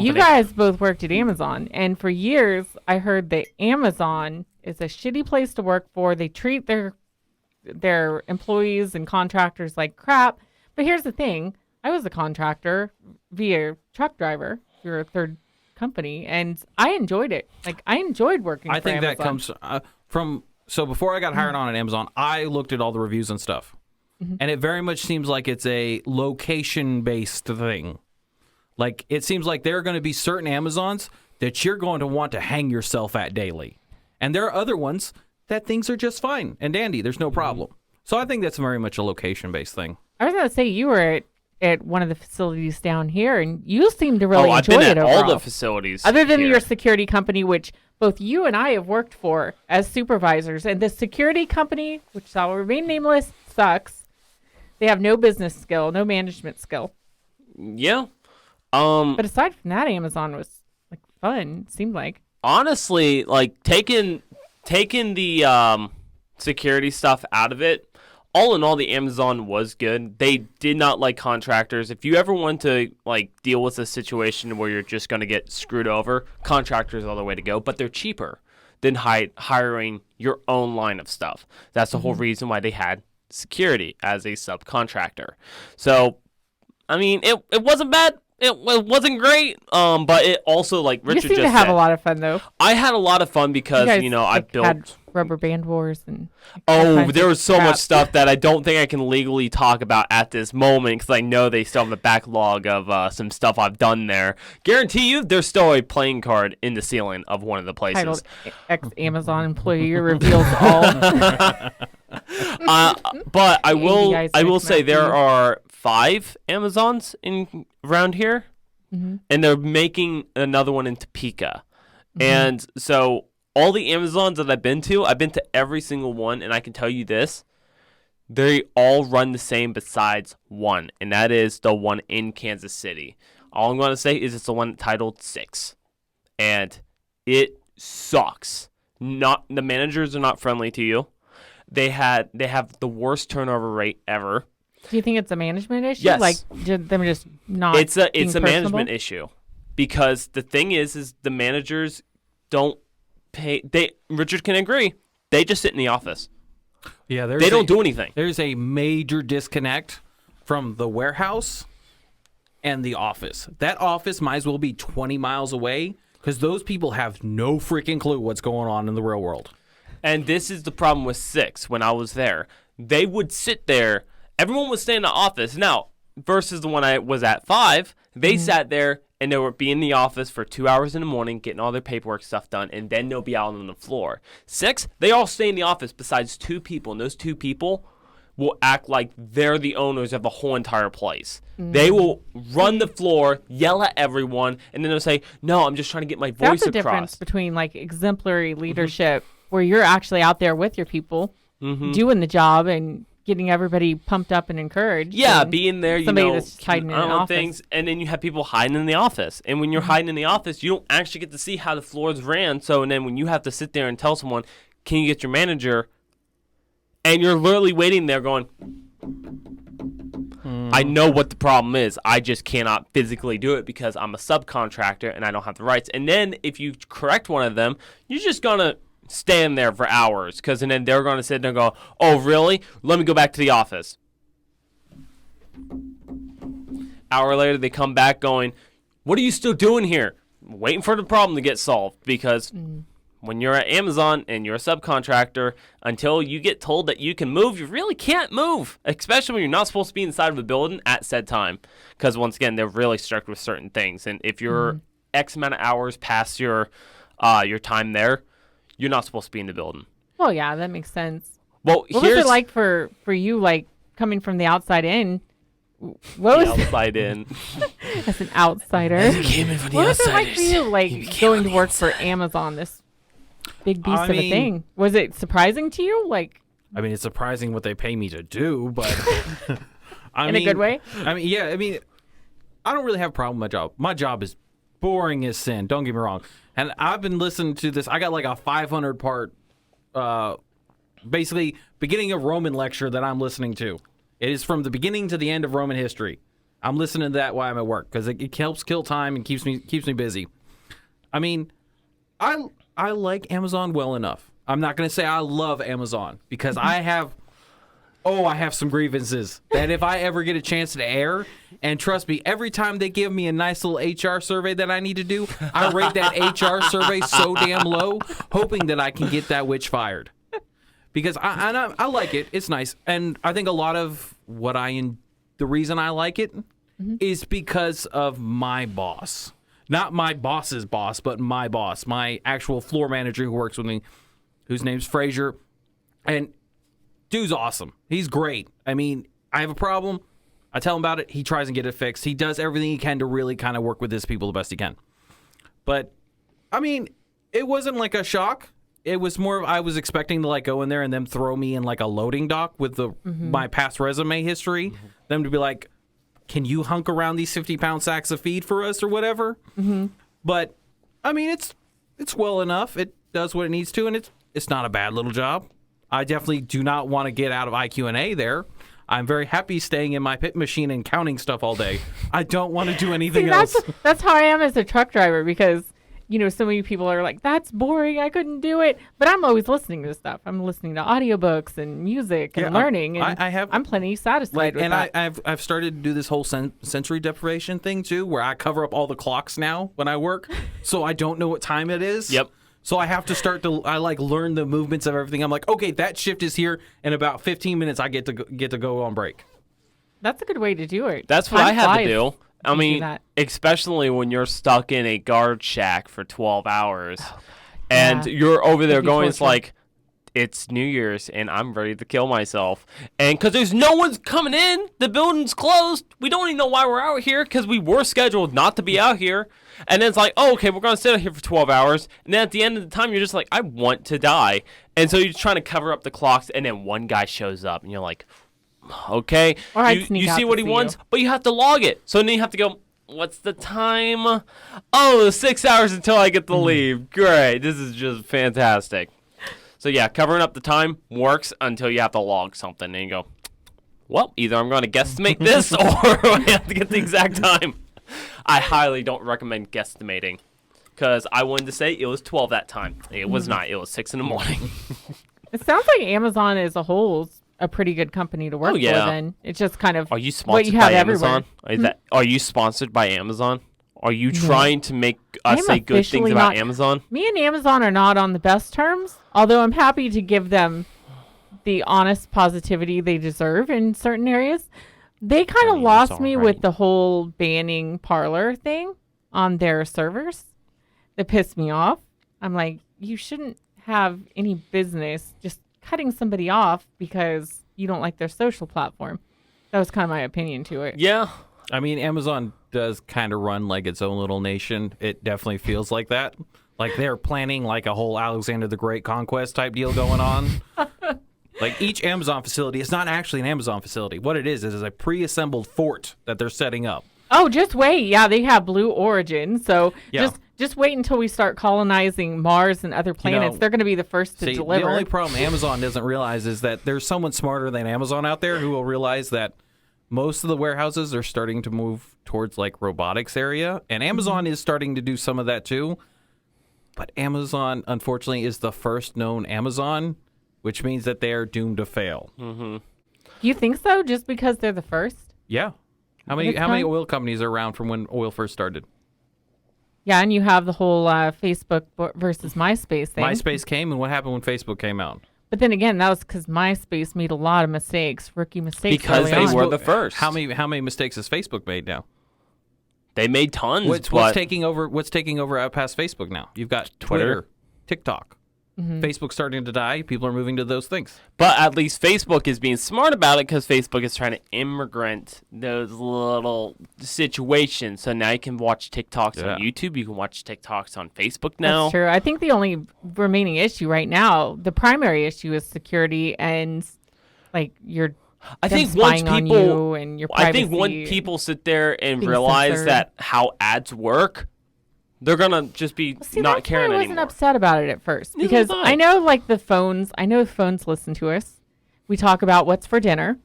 You guys both worked at Amazon, and for years I heard that Amazon is a shitty place to work for. They treat their employees and contractors like crap. But here's the thing. I was a contractor via truck driver for a third company, and I enjoyed it. Like, I enjoyed working I for think Amazon. that comes from... So before I got hired on at Amazon, I looked at all the reviews and stuff. And it very much seems like it's a location-based thing. Like, it seems like there are going to be certain Amazons that you're going to want to hang yourself at daily. And there are other ones that things are just fine and dandy. There's no problem. So I think that's very much a location-based thing. I was going to say, you were at one of the facilities down here, and you seem to really I've enjoy been it at overall. all the facilities. Other than here. your security company, which both you and I have worked for as supervisors, and the security company, which shall remain nameless, sucks. They have no business skill, no management skill. Yeah. But aside from that, Amazon was like fun. It seemed like. Honestly, like taking the security stuff out of it, all in all, the Amazon was good. They did not like contractors. If you ever want to like deal with a situation where you're just going to get screwed over, contractors are the way to go. But they're cheaper than hiring your own line of stuff. That's the whole reason why they had security as a subcontractor. So, I mean, it wasn't bad. It wasn't great, but it also, like Richard just said, you seem to have a lot of fun, though. I had a lot of fun because, guys, I built... had rubber band wars and... all kinds there of was so crap. much stuff that I don't think I can legally talk about at this moment because I know they still have a backlog of some stuff I've done there. Guarantee you there's still a playing card in the ceiling of one of the places. Titled ex-Amazon employee reveals all. But I will ABI say there Matthew. are 5 Amazons around here, and they're making another one in Topeka. And so all the Amazons that I've been to every single one, and I can tell you this, they all run the same besides one, and that is the one in Kansas City. All I'm going to say is it's the one titled 6, and it sucks. The managers are not friendly to you. They have the worst turnover rate ever. Do you think it's a management issue? Yes. Like, them just not It's a being management personable? issue because the thing is the managers don't pay. Richard can agree. They just sit in the office. Yeah, They don't do anything. There's a major disconnect from the warehouse and the office. That office might as well be 20 miles away because those people have no freaking clue what's going on in the real world. And this is the problem with 6 when I was there. They would sit there. Everyone would stay in the office. Now, versus the one I was at 5, they sat there and they would be in the office for 2 hours in the morning getting all their paperwork stuff done, and then they'll be out on the floor. 6, they all stay in the office besides 2 people, and those 2 people will act like they're the owners of the whole entire place. They will run the floor, yell at everyone, and then they'll say, no, I'm just trying to get my voice That's the across. difference between like exemplary leadership, where you're actually out there with your people, doing the job and getting everybody pumped up and encouraged. Yeah, and being there, somebody that's just hiding in an office. things, and then you have people hiding in the office. And when you're hiding in the office, you don't actually get to see how the floors ran. So, and then when you have to sit there and tell someone, can you get your manager? And you're literally waiting there going, I know what the problem is. I just cannot physically do it because I'm a subcontractor and I don't have the rights. And then if you correct one of them, you're just going to stand there for hours and then they're going to sit there and go, oh, really? Let me go back to the office. Hour later, they come back going, what are you still doing here? Waiting for the problem to get solved because when you're at Amazon and you're a subcontractor, until you get told that you can move, you really can't move, especially when you're not supposed to be inside of a building at said time. Because once again, they're really strict with certain things. And if you're X amount of hours past your time there, you're not supposed to be in the building. Well, yeah, that makes sense. Well, What was it like for you, like coming from the outside in? What was outside in? as an outsider? Came in from the What was it like outsiders. for you, like going to work for Amazon, this big beast of a thing? Was it surprising to you? Like, I mean, it's surprising what they pay me to do, but in a good way? I mean, yeah, I mean, I don't really have a problem with my job. My job is boring as sin. Don't get me wrong. And I've been listening to this. I got like a 500-part, basically beginning of Roman lecture that I'm listening to. It is from the beginning to the end of Roman history. I'm listening to that while I'm at work because it helps kill time and keeps me busy. I mean, I like Amazon well enough. I'm not going to say I love Amazon because I have some grievances that if I ever get a chance to air, and trust me, every time they give me a nice little HR survey that I need to do, I rate that HR survey so damn low, hoping that I can get that witch fired. Because I like it. It's nice. And I think a lot of the reason I like it is because of my boss. Not my boss's boss, but my boss, my actual floor manager who works with me, whose name's Frazier. And dude's awesome. He's great. I mean, I have a problem. I tell him about it. He tries and get it fixed. He does everything he can to really kind of work with his people the best he can. But, I mean, it wasn't like a shock. It was more of I was expecting to like go in there and them throw me in like a loading dock with my past resume history. Them to be like, can you hunk around these 50-pound sacks of feed for us or whatever? But, I mean, it's well enough. It does what it needs to, and it's not a bad little job. I definitely do not want to get out of IQ&A there. I'm very happy staying in my pit machine and counting stuff all day. I don't want to do anything else. That's how I am as a truck driver because, so many people are like, that's boring. I couldn't do it. But I'm always listening to stuff. I'm listening to audiobooks and music and learning. And I'm plenty satisfied with that. And I've started to do this whole sensory deprivation thing, too, where I cover up all the clocks now when I work. So I don't know what time it is. Yep. So I have to learn the movements of everything. I'm like, okay, that shift is here. In about 15 minutes, I get to go on break. That's a good way to do it. That's what I had to do. I mean, especially when you're stuck in a guard shack for 12 hours and you're over there going, it's like, it's New Year's and I'm ready to kill myself. And because there's no one's coming in, the building's closed. We don't even know why we're out here because we were scheduled not to be out here. And then it's like, oh, okay, we're going to sit out here for 12 hours. And then at the end of the time, you're just like, I want to die. And so you're trying to cover up the clocks. And then one guy shows up and you're like, okay. You see what he wants, but you have to log it. So then you have to go, what's the time? Oh, 6 hours until I get to leave. Great. This is just fantastic. So yeah, covering up the time works until you have to log something. And you go, well, either I'm going to guesstimate this or I have to get the exact time. I highly don't recommend guesstimating because I wanted to say it was 12 that time. It was not. It was 6 in the morning. It sounds like Amazon as a whole is a pretty good company to work for then. It's just kind of Are you sponsored by Amazon? Are you sponsored by Amazon? Are you trying to make us say good things about Amazon? Me and Amazon are not on the best terms, although I'm happy to give them the honest positivity they deserve in certain areas. They kind of lost me with the whole banning Parler thing on their servers. That pissed me off. I'm like, you shouldn't have any business just cutting somebody off because you don't like their social platform. That was kind of my opinion to it. Yeah. I mean, Amazon does kind of run like its own little nation. It definitely feels like that. Like they're planning like a whole Alexander the Great conquest type deal going on. Like each Amazon facility, it's not actually an Amazon facility. What it is a pre-assembled fort that they're setting up. Oh, just wait. Yeah, they have Blue Origin. So just wait until we start colonizing Mars and other planets. They're going to be the first to deliver. The only problem Amazon doesn't realize is that there's someone smarter than Amazon out there who will realize that most of the warehouses are starting to move towards like robotics area. And Amazon is starting to do some of that too. But Amazon, unfortunately, is the first known Amazon, which means that they are doomed to fail. Mm-hmm. You think so? Just because they're the first? Yeah. How many oil companies are around from when oil first started? Yeah, and you have the whole Facebook versus MySpace thing. MySpace came, and what happened when Facebook came out? But then again, that was because MySpace made a lot of mistakes, rookie mistakes. Because they were the first. How many mistakes has Facebook made now? They made tons. What's taking over out past Facebook now? You've got Twitter, TikTok. Facebook's starting to die. People are moving to those things. But at least Facebook is being smart about it because Facebook is trying to immigrant those little situations. So now you can watch TikToks on YouTube. You can watch TikToks on Facebook now. That's true. I think the only remaining issue right now, the primary issue is security and like your spying on you and your privacy. I think when people sit there and realize that how ads work, they're going to just be not caring anymore. I wasn't upset about it at first because I know like the phones listen to us. We talk about what's for dinner.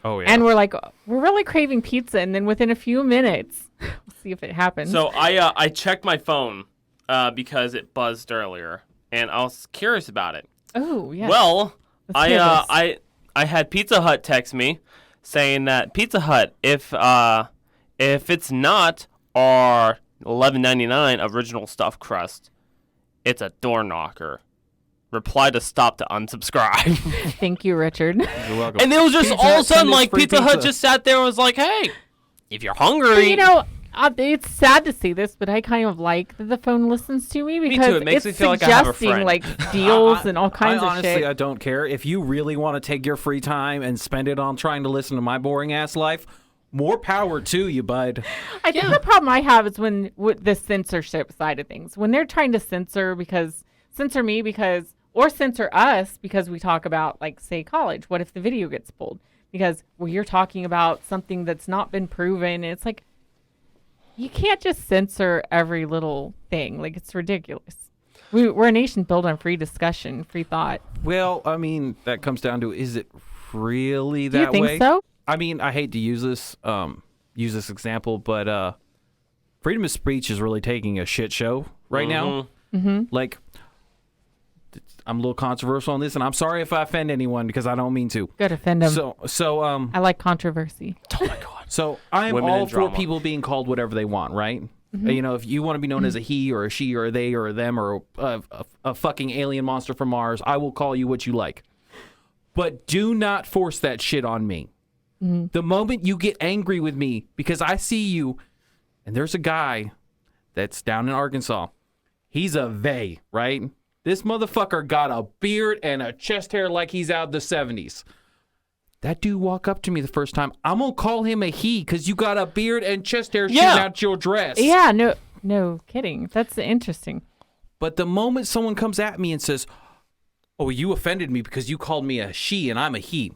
Oh, yeah. And we're like, we're really craving pizza. And then within a few minutes, we'll see if it happens. So I checked my phone because it buzzed earlier, and I was curious about it. oh, yeah. Well, Let's hear this. I had Pizza Hut text me saying that Pizza Hut, if it's not our $11.99 original stuffed crust, it's a door knocker. Reply to stop to unsubscribe. Thank you, Richard. You're welcome. And it was just Pizza all of Hut, a sudden send us like free Pizza Hut pizza. just sat there and was like, hey, if you're hungry. You know, it's sad to see this, but I kind of like that the phone listens to me because too. It makes it's me feel like I have a suggesting friend. like deals and all kinds I of honestly, shit. I don't care. If you really want to take your free time and spend it on trying to listen to my boring ass life, more power to you, bud. I think the problem I have is when with the censorship side of things, when they're trying to censor me because or censor us because we talk about like say college. What if the video gets pulled? Because you're talking about something that's not been proven. And it's like you can't just censor every little thing. Like it's ridiculous. We're a nation built on free discussion, free thought. Well, I mean, that comes down to, is it really Do you that think way? so? I mean, I hate to use this example, but freedom of speech is really taking a shit show right now. Mm-hmm. Like, I'm a little controversial on this, and I'm sorry if I offend anyone because I don't mean to. Good, offend them. So I like controversy. Oh my god. So I'm Women all in for drama. people being called whatever they want, right? You know, if you want to be known as a he or a she or a they or a them or a fucking alien monster from Mars, I will call you what you like. But do not force that shit on me. The moment you get angry with me because I see you, and there's a guy that's down in Arkansas. He's a they, right? This motherfucker got a beard and a chest hair like he's out of the 70s. That dude walk up to me the first time, I'm going to call him a he because you got a beard and chest hair shooting out your dress. Yeah, no kidding. That's interesting. But the moment someone comes at me and says, oh, you offended me because you called me a she and I'm a he.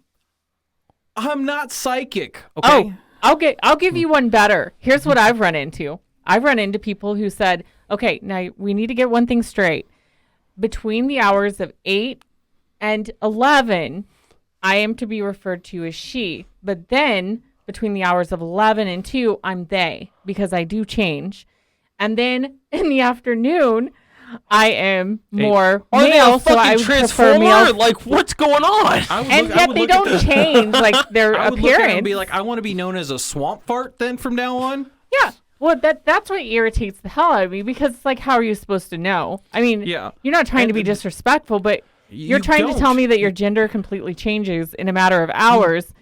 I'm not psychic, okay? Oh, I'll give you one better. Here's what I've run into. I've run into people who said, okay, now we need to get one thing straight. Between the hours of 8 and 11, I am to be referred to as she. But then between the hours of 11 and 2, I'm they because I do change. And then in the afternoon, I am more Are they male, a so I fucking would prefer transformer? male. Like, what's going on? And yet they don't change like their I would look at it and appearance. be like, I want to be known as a swamp fart then from now on. Yeah. Well, that's what irritates the hell out of me because it's like, how are you supposed to know? I mean, Yeah. you're not trying And to be disrespectful, but you're you trying to tell don't. me that your gender completely changes in a matter of hours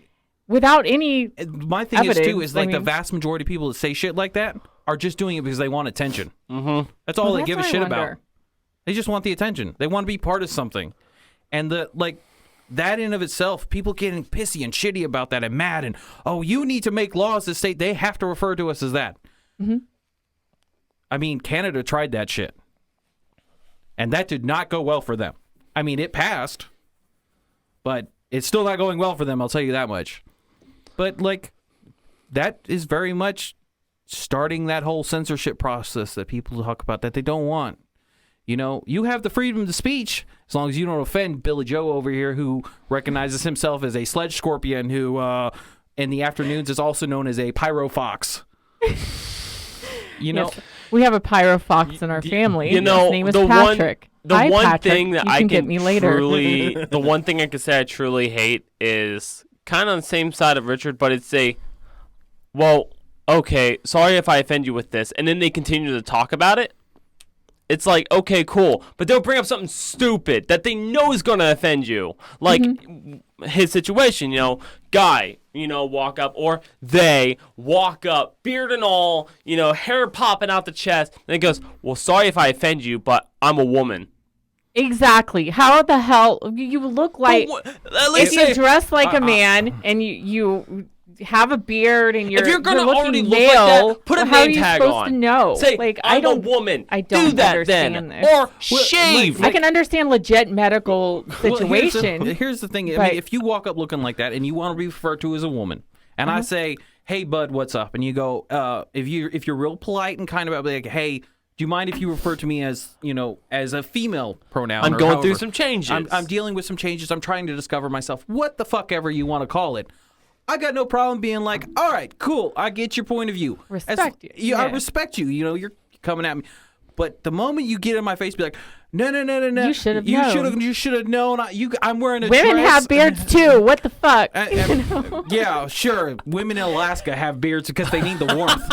without any. My thing is, too, Evidence, is like I the mean- vast majority of people that say shit like that are just doing it because they want attention. Mm-hmm. That's all Well, they that's give a what I shit wonder. about. They just want the attention. They want to be part of something. And that in of itself, people getting pissy and shitty about that and mad and, oh, you need to make laws that state they have to refer to us as that. Mm-hmm. I mean, Canada tried that shit. And that did not go well for them. I mean, it passed, but it's still not going well for them, I'll tell you that much. But, like, that is very much starting that whole censorship process that people talk about that they don't want. You know, you have the freedom of speech as long as you don't offend Billy Joe over here, who recognizes himself as a sledge scorpion, who in the afternoons is also known as a pyro fox. You know, Yes. We have a pyro fox in our family. You know, His name is the Patrick. Hi, one Patrick. thing that you I can can get me later. truly, the one thing I can say I truly hate is kind of on the same side of Richard, but it's well, okay, sorry if I offend you with this, and then they continue to talk about it. It's like, okay, cool, but they'll bring up something stupid that they know is going to offend you. Like his situation, guy, walk up, or they walk up, beard and all, hair popping out the chest. And it goes, well, sorry if I offend you, but I'm a woman. Exactly. How the hell you look like At if least you say, dress like a man and you have a beard and you're if you're gonna looking already look male, like that, put a how are name you tag supposed on. to know? Say, like I'm I don't a woman. I don't do that understand then, this. or shave. I can understand legit medical situation. Here's the thing. I but- mean, if you walk up looking like that and you want to be referred to as a woman, and I say, "Hey, bud, what's up?" and you go, if you're real polite and kind of like, "Hey, do you mind if you refer to me as as a female pronoun?" I'm or going however. through some changes. I'm dealing with some changes. I'm trying to discover myself. What the fuck ever you want to call it. I got no problem being like, all right, cool, I get your point of view. Respect you. I Yeah. respect you. You know, you're coming at me. But the moment you get in my face, be like, no. You should have known. You should have known. I'm wearing a Women dress. have beards too. What the fuck? Yeah, sure. Women in Alaska have beards because they need the warmth.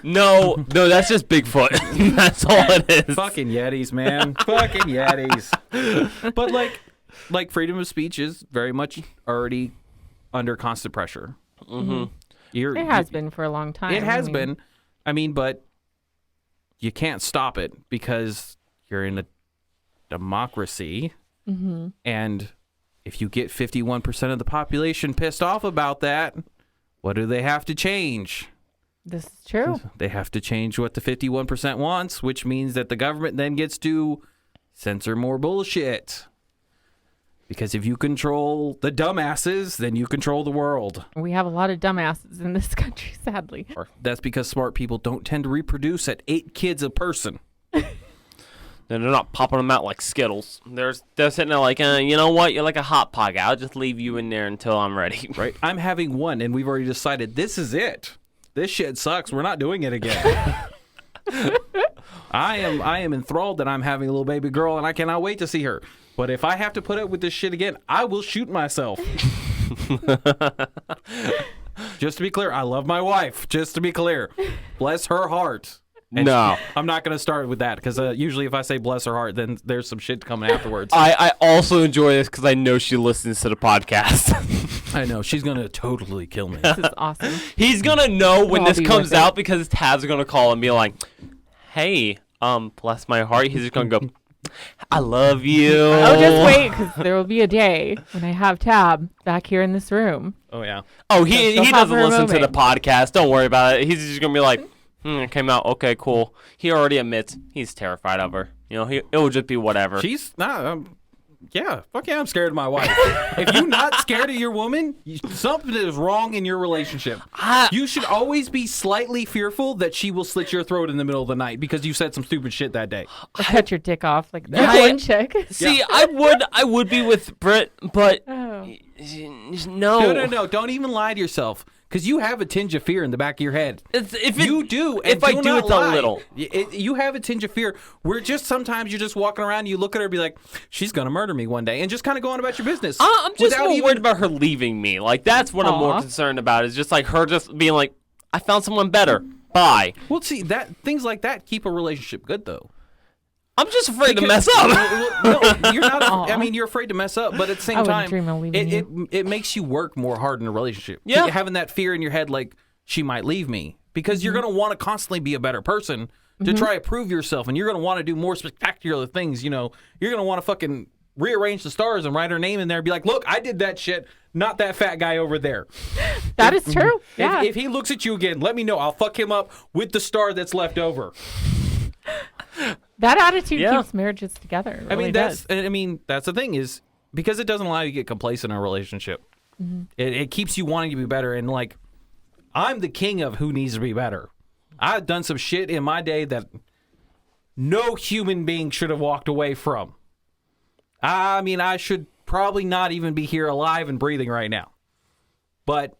No, that's just Bigfoot. That's all it is. Fucking Yetis, man. Fucking Yetis. But like freedom of speech is very much already under constant pressure. Mm-hmm. It has been for a long time. It has been. I mean, but you can't stop it because you're in a democracy. Mm-hmm. And if you get 51% of the population pissed off about that, what do they have to change? This is true. They have to change what the 51% wants, which means that the government then gets to censor more bullshit. Because if you control the dumbasses, then you control the world. We have a lot of dumbasses in this country, sadly. That's because smart people don't tend to reproduce at 8 kids a person. And they're not popping them out like Skittles. They're sitting there like, you know what? You're like a Hot Pocket. I'll just leave you in there until I'm ready. Right? I'm having one, and we've already decided this is it. This shit sucks. We're not doing it again. I am enthralled that I'm having a little baby girl, and I cannot wait to see her. But if I have to put up with this shit again, I will shoot myself. Just to be clear, I love my wife. Just to be clear. Bless her heart. And No. I'm not going to start with that because usually if I say bless her heart, then there's some shit coming afterwards. I also enjoy this because I know she listens to the podcast. I know. She's going to totally kill me. This is awesome. He's going to know when I'll this be comes with it. out because Taz is going to call and be like, hey, bless my heart. He's just going to go, I love you. Oh, just wait, because there will be a day when I have Tab back here in this room. Oh, yeah. Oh, he She'll have doesn't her listen to the moment. podcast. Don't worry about it. He's just going to be like, it came out. Okay, cool. He already admits he's terrified of her. You know, it will just be whatever. She's not. Yeah, fuck yeah, I'm scared of my wife. If you're not scared of your woman, something is wrong in your relationship. You should always be slightly fearful that she will slit your throat in the middle of the night because you said some stupid shit that day. Or cut your dick off like that Yeah. one chick. See, I would be with Britt, but Oh. no. No. Don't even lie to yourself because you have a tinge of fear in the back of your head. You do. And if I do, not it's a lie. little. You have a tinge of fear where just sometimes you're just walking around and you look at her and be like, she's going to murder me one day and just kind of go on about your business. I'm just without more worried about her leaving me. Like, that's what I'm more Aw. concerned about. Is just like her just being like, I found someone better. Bye. Well, see, things like that keep a relationship good, though. I'm just afraid to Because- mess up. No, you're not. Aw. I mean, you're afraid to mess up, but at the same I wouldn't time, dream of leaving it makes you work more hard in a relationship. Yeah. Having that fear in your head, like she might leave me, because you're gonna want to constantly be a better person to try to prove yourself, and you're gonna want to do more spectacular things. You know, you're gonna want to fucking rearrange the stars and write her name in there and be like, look, I did that shit, not that fat guy over there. That is true. Yeah. If he looks at you again, let me know. I'll fuck him up with the star that's left over. That attitude Yeah. keeps marriages together. It really does. that's the thing is because it doesn't allow you to get complacent in a relationship. It keeps you wanting to be better, and like I'm the king of who needs to be better. I've done some shit in my day that no human being should have walked away from. I mean, I should probably not even be here alive and breathing right now. But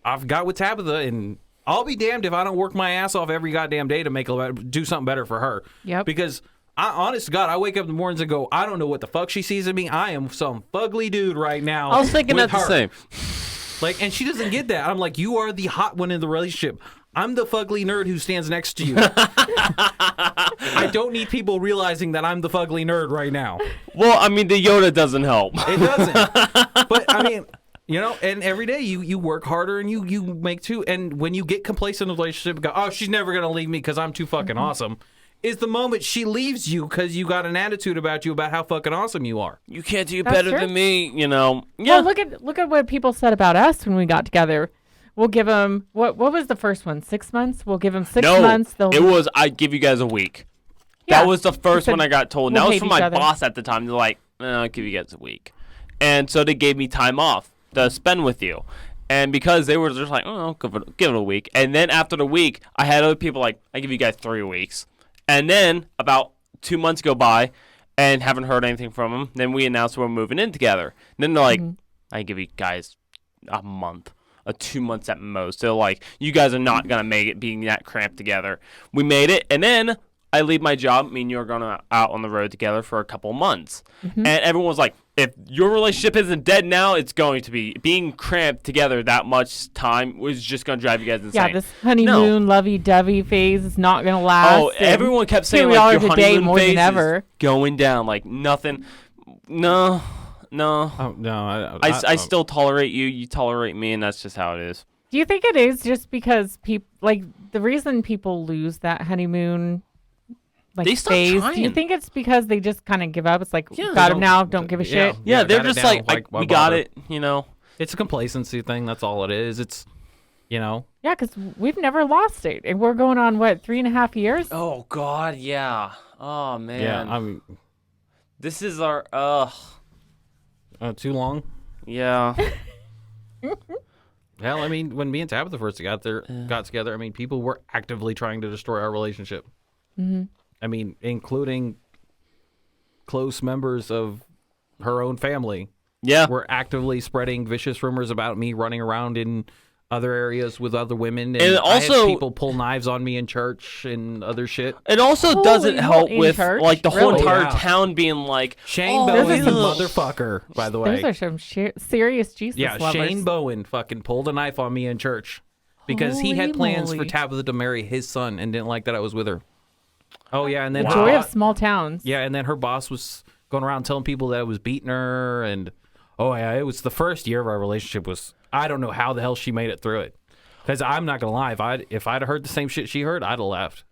I've got with Tabitha, and I'll be damned if I don't work my ass off every goddamn day to do something better for her. Yep. Because honest to God, I wake up in the mornings and go, I don't know what the fuck she sees in me. I am some fugly dude right now. I was thinking with that the her. same. Like, and she doesn't get that. I'm like, you are the hot one in the relationship. I'm the fugly nerd who stands next to you. I don't need people realizing that I'm the fugly nerd right now. Well, I mean, the Yoda doesn't help. It doesn't. But I mean, you know, and every day you work harder and you make too. And when you get complacent in a relationship, go, oh, she's never gonna leave me because I'm too fucking awesome. Is the moment she leaves you because you got an attitude about you about how fucking awesome you are. You can't do That's better true. than me, you know. Yeah. Well, look at what people said about us when we got together. We'll give them what was the first one? 6 months. We'll give them 6 no, months. it was I'd give you guys a week. Yeah. That was the first said one I got told. And we'll that was hate from each my other. boss at the time. They're like, I'll give you guys a week. And so they gave me time off to spend with you. And because they were just like, oh, give it a week. And then after the week, I had other people like, I give you guys 3 weeks. And then about 2 months go by and haven't heard anything from them. Then we announced we're moving in together. And then they're like, I give you guys a month. 2 months at most. So like, you guys are not gonna make it being that cramped together. We made it, and then I leave my job. Me and you are going out on the road together for a couple months, and everyone was like, "If your relationship isn't dead now, it's going to be." Being cramped together that much time was just gonna drive you guys insane. Yeah, this honeymoon lovey-dovey phase is not gonna last. Oh, everyone kept saying $2 like your a day honeymoon more than phase ever. is going down. Like nothing. No. Oh, no, I still tolerate you. You tolerate me, and that's just how it is. Do you think it is just because people like the reason people lose that honeymoon like They stop phase? Do trying. you think it's because they just kind of give up? It's like Yeah. got him now, don't give a shit. Yeah, they're got it just down, like why we got bother? it. You know. It's a complacency thing. That's all it is. It's, you know. Yeah, because we've never lost it, and we're going on what 3.5 years. Oh God, yeah. Oh man. Yeah, I mean, This is our too long. yeah. Hell, I mean, when me and Tabitha first got together, I mean, people were actively trying to destroy our relationship. Mm-hmm. I mean, including close members of her own family Yeah. were actively spreading vicious rumors about me running around in other areas with other women, And I also- had people pull knives on me in church and other shit. It also Holy doesn't help in with church? like the whole Really? entire Yeah. town being like Shane oh, Bowen, Those are the some motherfucker, by the way. Those are some serious Jesus Yeah, lovers. Shane Bowen fucking pulled a knife on me in church because he had Holy plans for moly. Tabitha to marry his son and didn't like that I was with her. Oh yeah, and then The her joy boss, of small towns. yeah, and then her boss was going around telling people that I was beating her, and oh yeah, it was the first year of our relationship was I don't know how the hell she made it through it. Because I'm not gonna lie, if I'd heard the same shit she heard, I'd have left.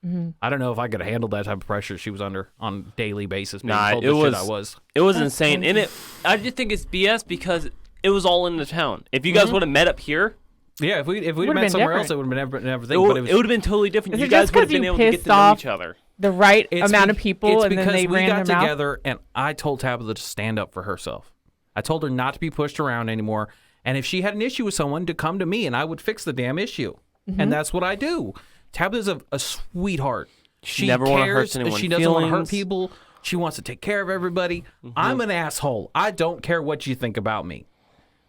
Mm-hmm. I don't know if I could have handled that type of pressure she was under on a daily basis. Being Nah, told it the shit was- I was. it was That's insane. crazy. And it I just think it's BS because it was all in the town. If you guys would have met up here, Yeah, if we'd Would've met been somewhere else, different. it would have been everything. it But would it was have been totally different. Is You it guys just would 'cause have been you able to get pissed to know off each other. The right It's amount of be- people, it's and then because they we ran got their mouth. together and I told Tabitha to stand up for herself. I told her not to be pushed around anymore, and if she had an issue with someone, to come to me and I would fix the damn issue. Mm-hmm. And that's what I do. Tabitha's a sweetheart. She never wanna hurt cares. anyone's She doesn't want to hurt feelings. people. She wants to take care of everybody. Mm-hmm. I'm an asshole. I don't care what you think about me.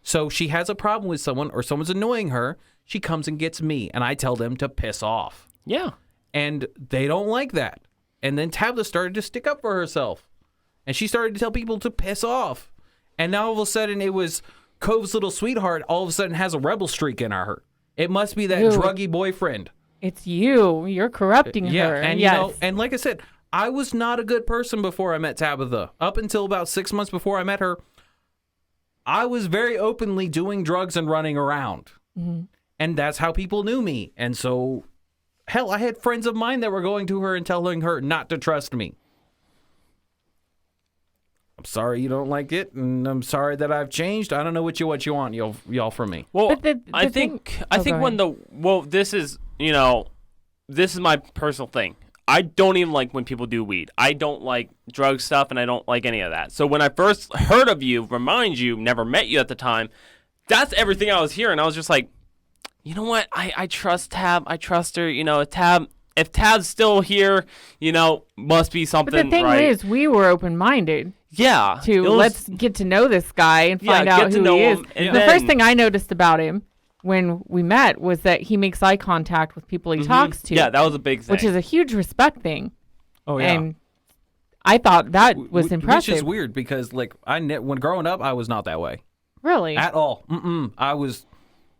So she has a problem with someone or someone's annoying her, she comes and gets me, and I tell them to piss off. Yeah. And they don't like that. And then Tabitha started to stick up for herself. And she started to tell people to piss off. And now all of a sudden it was Cove's little sweetheart all of a sudden has a rebel streak in her. It must be that Ew. druggy boyfriend. It's you. You're corrupting Yeah, her. and yes. you know, and like I said, I was not a good person before I met Tabitha. Up until about 6 months before I met her, I was very openly doing drugs and running around. Mm-hmm. And that's how people knew me. And so, hell, I had friends of mine that were going to her and telling her not to trust me. I'm sorry you don't like it, and I'm sorry that I've changed. I don't know what you want, y'all from me. Well, But the I thing- think Oh, go when this is this is my personal thing. I don't even like when people do weed. I don't like drug stuff, and I don't like any of that. So when I first heard of you, never met you at the time, that's everything I was hearing. I was just like, you know what? I trust Tab. I trust her. You know, if Tab's still here, must be But something the thing right. is, we were open-minded yeah. to it was- let's get to know this guy and Yeah, find get out to who know he is. him, and The then- first thing I noticed about him when we met was that he makes eye contact with people he talks to. Yeah, that was a big thing. which is a huge respect thing. Oh, yeah. And I thought that was impressive. Which is weird because, like, when growing up, I was not that way Really? at all. I was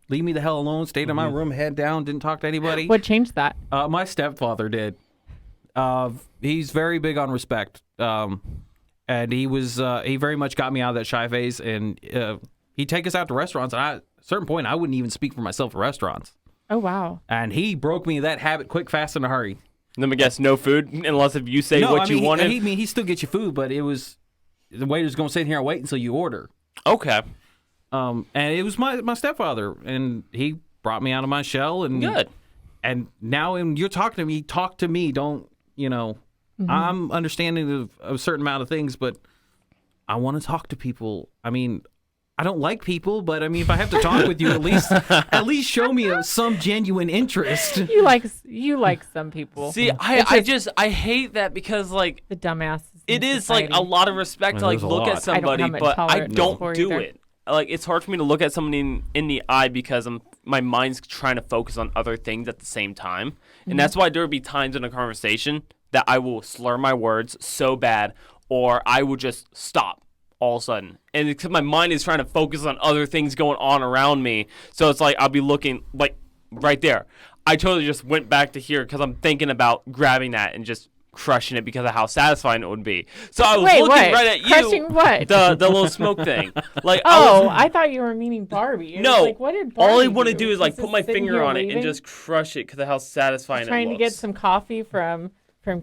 leave me the hell alone, stayed in my room, head down, didn't talk to anybody. What changed that? My stepfather did. He's very big on respect. And he very much got me out of that shy phase. And he'd take us out to restaurants. And at a certain point, I wouldn't even speak for myself at restaurants. Oh, wow. And he broke me of that habit quick, fast, in a hurry. Let me guess, no food unless if you say No, what I mean, you wanted. he still gets you food, but it was the waiter's going to sit here and wait until you order. Okay. And it was my stepfather, and he brought me out of my shell. And Good. And now when you're talking to me, talk to me. Don't, I'm understanding of a certain amount of things, but I want to talk to people. I mean, I don't like people, but I mean, if I have to talk with you, at least show me some genuine interest. You like some people. See, I hate that because like the dumbasses. it in is like society. a lot of respect to Well, like there's a look lot. at somebody, I don't have much but I tolerance don't for do either. it. like it's hard for me to look at somebody in the eye because my mind's trying to focus on other things at the same time. And that's why there would be times in a conversation that I will slur my words so bad, or I will just stop all of a sudden. And because my mind is trying to focus on other things going on around me. So it's like I'll be looking like right there. I totally just went back to here because I'm thinking about grabbing that and just crushing it because of how satisfying it would be. So I was looking right at you. Crushing what? The little smoke thing. Like I thought you were meaning Barbie. No, like, what did Barbie all I want to do? do is like Just put my sitting finger here on it waiting? and just crush it because of how satisfying it looks. Trying to get some coffee from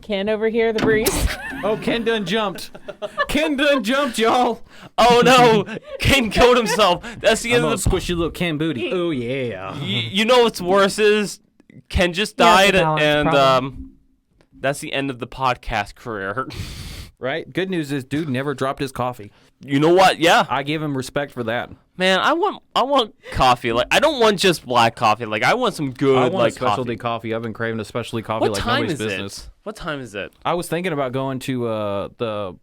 Ken over here, the barista. Oh, Ken done jumped. Ken done jumped, y'all. Oh no, Ken killed himself. That's the end I'm of gonna the. squishy little Ken booty. Oh yeah. You know what's worse is Ken just He has a died, balance and problem. that's the end of the podcast career. Right. Good news is, dude never dropped his coffee. You know what? Yeah, I give him respect for that. man, I want coffee. Like I don't want just black coffee. Like I want some good I want like a specialty coffee. coffee. I've been craving a specialty coffee What like time nobody's is business. it? What time is it? I was thinking about going to The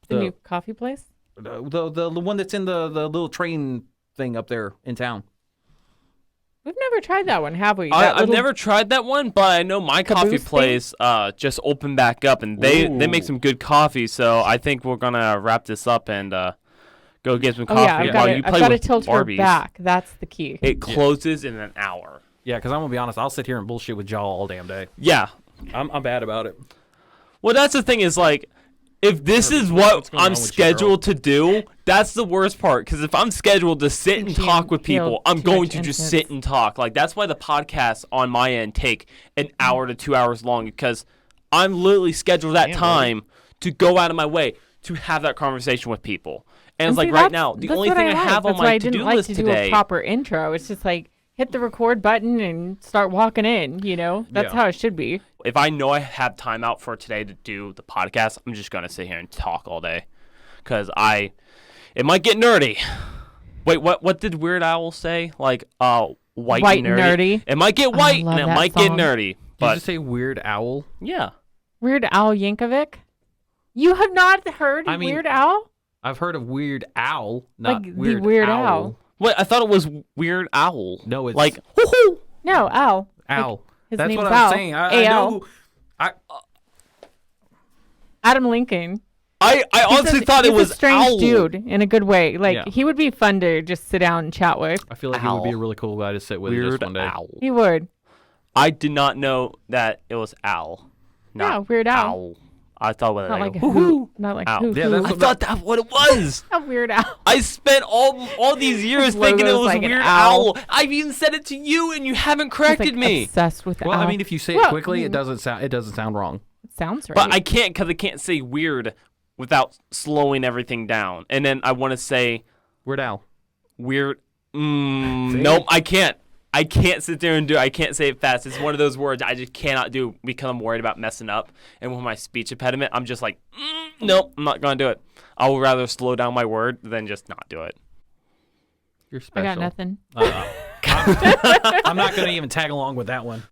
new coffee place. the one that's in the little train thing up there in town. We've never tried that one, have we? I've never tried that one, but I know my coffee Caboose thing? place just opened back up, and they make Ooh. some good coffee. So I think we're gonna wrap this up and go get some Oh coffee yeah, I've while got you to. I've play got to with tilt her Barbies. back. That's the key. It closes in an hour. Yeah, because I'm gonna be honest, I'll sit here and bullshit with y'all all damn day. Yeah. I'm bad about it. Well, that's the thing is like, if this is what what's going on I'm with you, scheduled to do, that's the worst part. Because if I'm scheduled to sit and Think you talk with feel people, I'm too going much to just intense. sit and talk. Like that's why the podcasts on my end take an hour to 2 hours long because I'm literally scheduled that Damn, time to go out of my way to have that conversation with people. And it's see, like right that's- now, the that's only what thing I like. have on That's why my I didn't to-do like list to do today. a proper intro. It's just like hit the record button and start walking in. You know, that's Yeah. how it should be. If I know I have time out for today to do the podcast, I'm just gonna sit here and talk all day, because it might get nerdy. Wait, what did Weird Owl say? Like, white White and nerdy. It might get I white love and it that might get song. nerdy, Did you but just say Weird Owl? yeah, Weird Al Yankovic. You have not heard I mean, Weird Al? I've heard of Weird Owl, not Like the Weird, Weird Owl. Owl. wait, I thought it was Weird Owl. No, it's like woohoo. No, Al. Owl. his That's name's what Al. I'm saying. I A.L.. know. Adam Lincoln. I honestly thought it he's was a strange Owl. dude in a good way. Like Yeah. he would be fun to just sit down and chat with. I feel like he would be a Owl. really cool guy to sit with Weird just one day. Owl. He would. I did not know that it was Owl. Yeah, Not Weird Al. Owl. I thought it was Not like a woohoo. who. Not like Owl. who. Yeah, who. that's I what- thought that's what it was. A Weird Al. I spent all these years His thinking it logo's was like an Weird owl. Owl. I've even said it to you, and you haven't He's, corrected like, me. Obsessed with Well, Al. I mean, if you say it Well, quickly, I mean- it doesn't sound wrong. It sounds right. But I can't because I can't say weird without slowing everything down. And then I want to say Weird Owl. weird. Nope, I can't. I can't sit there and do it. I can't say it fast. It's one of those words I just cannot do because I'm worried about messing up. And with my speech impediment, I'm just like, nope, I'm not going to do it. I would rather slow down my word than just not do it. You're I special. got nothing. I'm not going to even tag along with that one.